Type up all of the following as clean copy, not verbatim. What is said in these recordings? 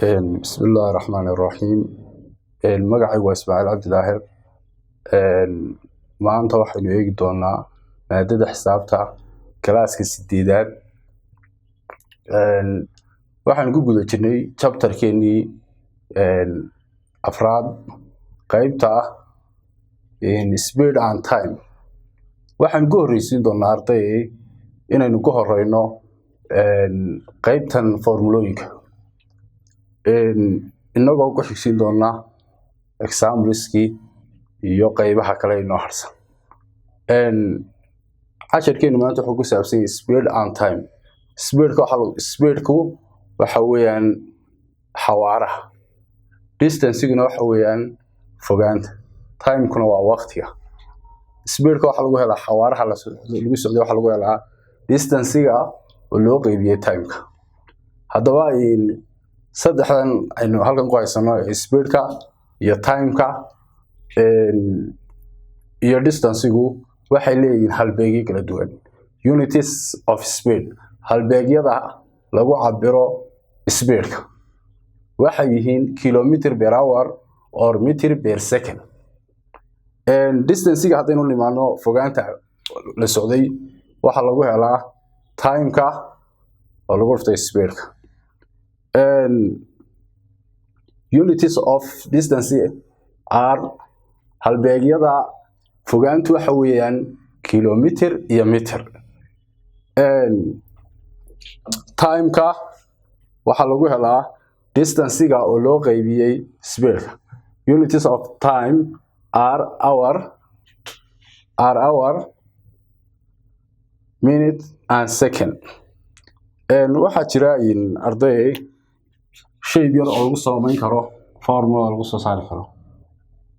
بسم الله الرحمن الرحيم magacaygu waa Ismaaciil Cabdi Daahir maanta waxaynu eegi doonaa maadada xisaabta kalaaska 8aad waxaan ku guda jirnay chapterkeenii afraad qaybta speed and time waxaan ku horeysiin doonaa arday inaynu ku horeyno qaybtan formulooyinka inagoo ku xigsiin doonaa exampleski iyo qaybaha kale inoo harsan casharkeenu maanta wuxuu ku saabsan yahay speed and time speedku waxa weeyaan xawaaraha distanceguna waxa weeyaan fogaanta timekuna waa waqtiga speedka waxa lagu helaa xawaaraha lagu socdo waxa lagu helaa distancega oo loo qaybiyay timeka haddaba saddexdan aynu halkan ku haysano speedka iyo timeka iyo distancegu waxay leeyihiin halbeegyo kala duwan unities of speed halbeegyada lagu cabiro speedka waxay yihiin kilometer per hour or meter per second distancega haddaynu nimaano fogaanta la socday waxa lagu helaa timeka oo lagu dhuftay speedka unities of distance are halbeegyada fogaantu waxa weeyaan kilometer iyo meter timeka waxa lagu helaa distancega oo loo qaybiyay speedka unities of time are hour minute and second waxa jira arday shay yar oo lagu samayn karo formula lagu soo saari karo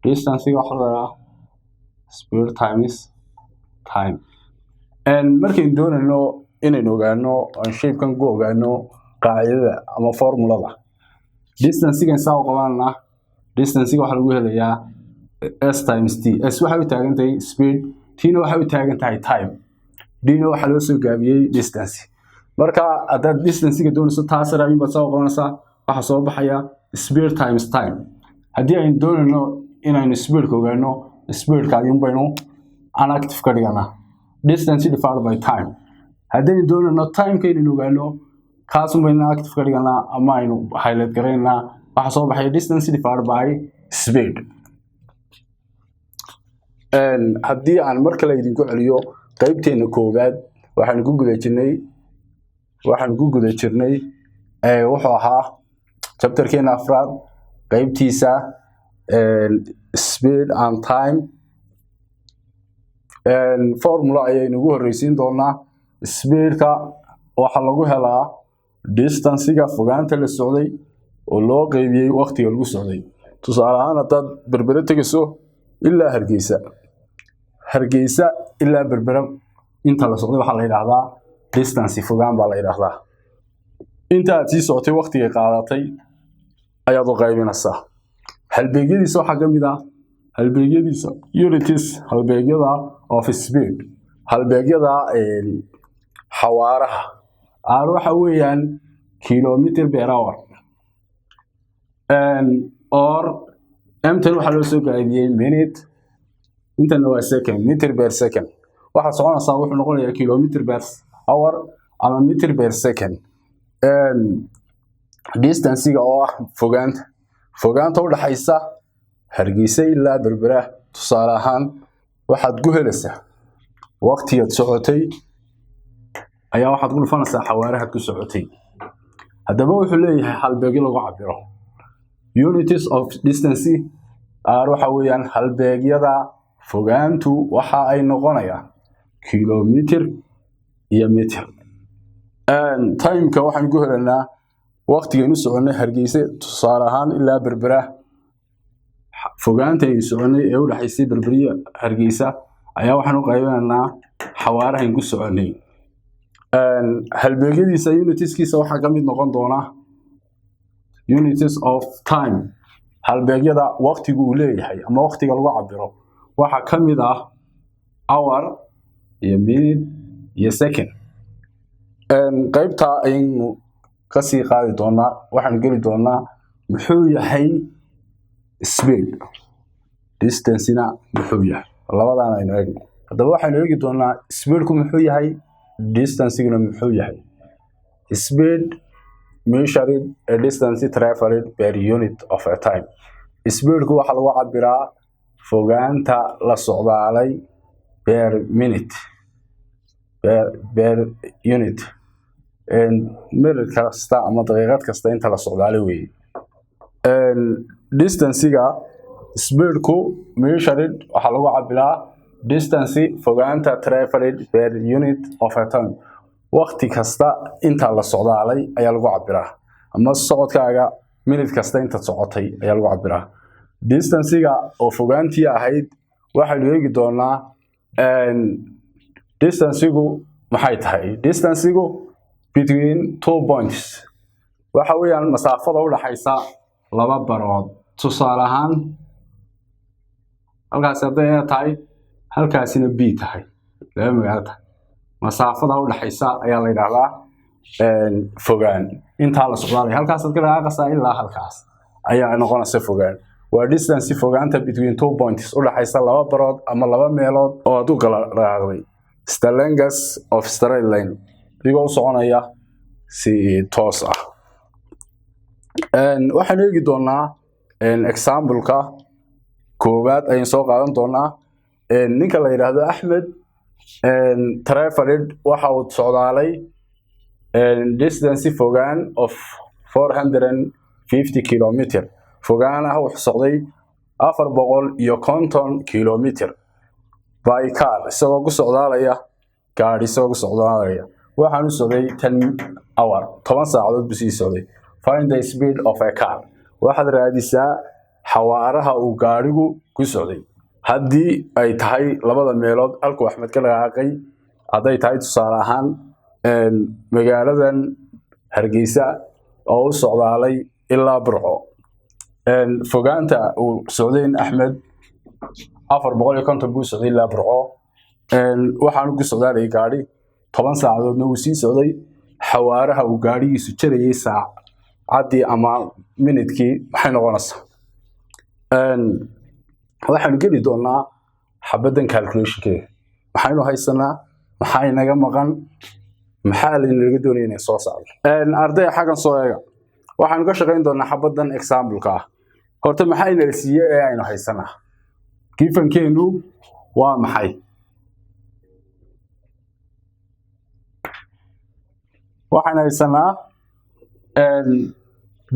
distancega waxa la speed times time markaynu doonayno inaynu ogaano aan shape-kan ku ogaano qaacidada ama formulada distancega saa qabanna distancega waxa lagu helayaa s times t s waxa uu taagan tahay speed t na waxa uu taagan tahay time d na waxa loo soo gaabiyay distance marka haddaad distancega doonayso taas raacin baad soo qabanaysaa waxa soo baxaya speed times time haddii aynu doonayno inaynu speedka ogaano speedka ayuun baynu inactive ka dhiganaa distance divided by time haddii aynu doonayno timeka inaynu ogaano kaasun baynu active ka dhiganaa ama aynu highlight garaynaa waxa soo baxaya distance divided by speed haddii aan mar kale idinku celiyo qaybteena koowaad waxaan ku guda jirnay wuxuu ahaa chapterkeena afraad qaybtiisa speed and time formula ayaynu ugu horeysiin doonaa speedka waxa lagu helaa distancega fogaanta la socday oo loo qaybiyay waqtiga lagu socday tusaale ahaan haddaad berbera tegayso ilaa hargeysa ilaa berbera inta la socday waxaa la yidhaahdaa distance fogaan baa la yidhaahdaa inta aad sii socotay waqtiga qaadatay ayaad u qaybinaysaa halbeegyadiisa waxaa ka mid ah halbeegyadiisa unities halbeegyada of speed halbeegyada xawaaraha r waxa weeyaan kilometer per hour or mtan waxa loo soo gaabiyay minute intana waa second meter per second waxa soconaysaa wuxuu noqonayaa kilometer per hour ama meter per second distancega oo ah fogaanta u dhaxaysa hargeysa ilaa berbera tusaale ahaan waxaad ku helaysaa waqtigaad socotay ayaa waxaad ku dhufanaysaa xawaarahaad ku socotay haddaba wuxuu leeyahay halbeegyo lagu cabiro unities of distance are waxa weeyaan halbeegyada fogaantu waxa ay noqonayaan kilometer iyo meter timeka waxaan ku helaynaa waqtigeenu soconay hargeysa tusaale ahaan ilaa berbera fogaanta ay soconay ee u dhaxaysay berberiya hargeysa ayaa waxaan u qaybinaynaa xawaarahan ku soconay halbeegyadiisa unitieskiisa waxaa ka mid noqon doona unities of time halbeegyada waqtigu uu leeyahay ama waqtiga lagu cabiro waxaa ka mid ah hour iyo minute iyo second qaybta aynu kasii qaadi doonaa waxaan geli doonaa muxuu yahay speed distance-na muxuu yahay labadaan aynu eegno haddaba waxaan eegi doonaa speed-ku muxuu yahay distance-guna muxuu yahay speed measured a distance traveled per unit of a time speed-ku waxa lagu cabiraa fogaanta la socdaalay per minute per unit minute kasta ama daqiiqad kasta inta la socdaalay weeye distance-ga speed-ku measured waxa lagu cabiraa distance fogaanta traveled per unit of a time waqti kasta inta la socdaalay ayaa lagu cabiraa ama socodkaaga minute kasta inta socotay ayaa lagu cabiraa distance-ga oo fogaantii ahayd waxaynu eegi doonaa distance-gu maxay tahay distance-gu between 2 points waxa weeyaan masaafada u dhaxaysa laba barood tusaale ahaan halkaas haday tahay halkaasina b tahay laba magaalo tahay masaafada u dhaxaysa ayaa la yiraahdaa fogaan inta la socdaalay halkaas aad ka dhaqaaqaysaa ilaa halkaas ayaa noqonaysa fogaan waa distance fogaanta between 2 points u dhaxaysa laba barood ama laba meelood oo aad u kala dhaqaaqday the length of straight line digoo u soconaya si toos ah waxaan eegi doonaa example-ka koowaad ayaan soo qaadan doonaa ninka la yiraahdo Axmed traveled waxa uu socdaalay distance fogaan of 450 kilometer fogaanaha wuxuu socday 450 kilometer by car isagoo ku socdaalaya gaari isagoo ku socdaalaya waxaan u socday 10 hour 10 saacadood buu sii socday find the speed of a car waxaad raadisaa xawaaraha uu gaarigu ku socday haddii ay tahay labada meelood alku Axmed ka dhaqaaqay haday tahay tusaale ahaan magaaladan Hargeysa oo u socdaalay ilaa Burco fogaanta uu socday Axmed 450 buu socday ilaa Burco waxaan ku socdaalay gaari 10 saacadoodna uu sii socday xawaaraha uu gaarigiisu jirayay saacadii ama minute-kii waxay noqonaysaa waxaan geli doonaa xabadan calculation-keeda waxaynu haysanaa maxay naga maqan maxaa laga doonaya inay soo saarno arday xagan soo eega waxaan ka shaqeyn doonaa xabadan example-ka ah horta maxay la siiyay ee aynu haysanaa given-keenu waa maxay waxaan haysanaa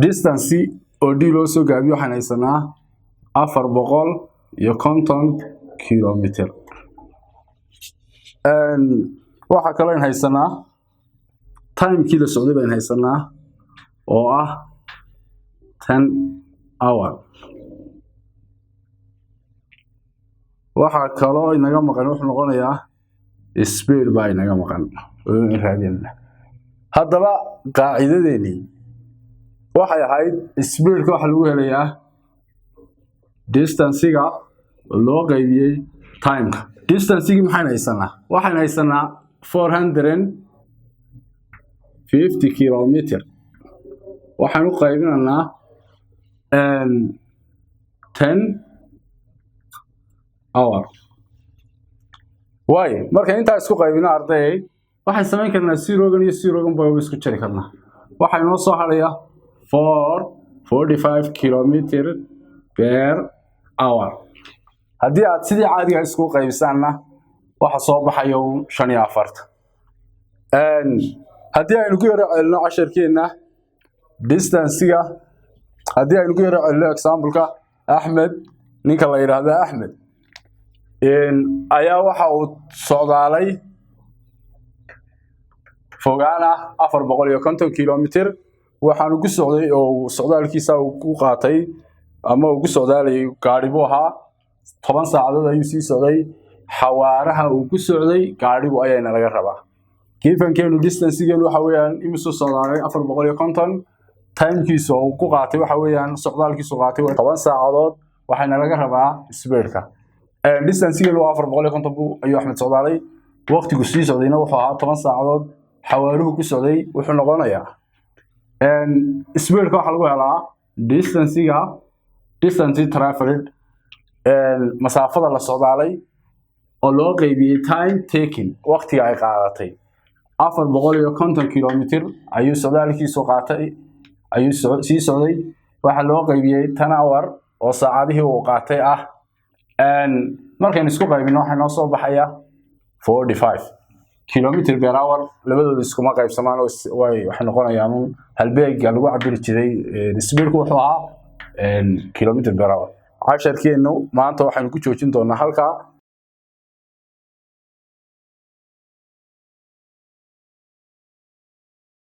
distance oo d loo soo gaabiyo waxaan haysanaa 450 kilometer waxa kale in haysanaa time-kii la socday baan haysanaa oo ah 10 hour waxa kale inaga maqan wuxuu noqonayaa speed baa inaga maqan oo raadinayna haddaba qaacidadeeni waxay ahayd speed-ka waxa lagu helayaa distance-ga loo qaybiyay time-ka distance-gi maxay haysanaa waxaan haysanaa 450 kilometer waxaan u qaybinaynaa 10 hour way marka inta isku qaybina arday waxaan sameyn karnaa 0 iyo 0 baa isku jari karnaa waxa inoo soo haraya 445 kilometer per hour haddii aad sidii caadiga isku qaybsaana waxa soo baxayo 45 haddii aynu ku yara celino casharkeena distance-ga haddii aynu ku yara celino example-ka Axmed ninka la yiraahdo Axmed ayaa waxa uu socdaalay fogaana 450 kilometer waxaan ku socday oo socdaalkiisa uu ku qaatay ama uu ku socdaalay gaarigu ahaa 10 saacadood ayuu sii socday xawaaraha uu ku socday gaarigu ayayna laga rabaa given-keenu distance-geenu waxa weeyaan imisoo socdaalay 450 time-kiisa uu ku qaatay waxa weeyaan socdaalkiisu qaatay 10 saacadood waxayna laga rabaa speed-ka distance-geenu 450 ayuu Axmed socdaalay waqtigu sii socdayna wuxuu ahaa 10 saacadood xawaaruhu ku socday wuxuu noqonayaa speedka waxa lagu helaa distance traveled masaafada la socdaalay oo loo qaybiyay time taken waqtiga ay qaadatay 450 kilomitir ayuu socdaalkiisu qaatay ayuu sii socday waxa loo qaybiyay 10 hour oo saacadihii uu qaatay markaan isku qaybino waxa noo soo baxaya 45 kilomitir per hour labadooda iskuma qaybsamaan oo waxay noqonayaan halbeeg lagu cabiri jiray speedku wuxuu ahaa kilomitir per hour casharkeenu maanta waxaan ku joojin doonaa halka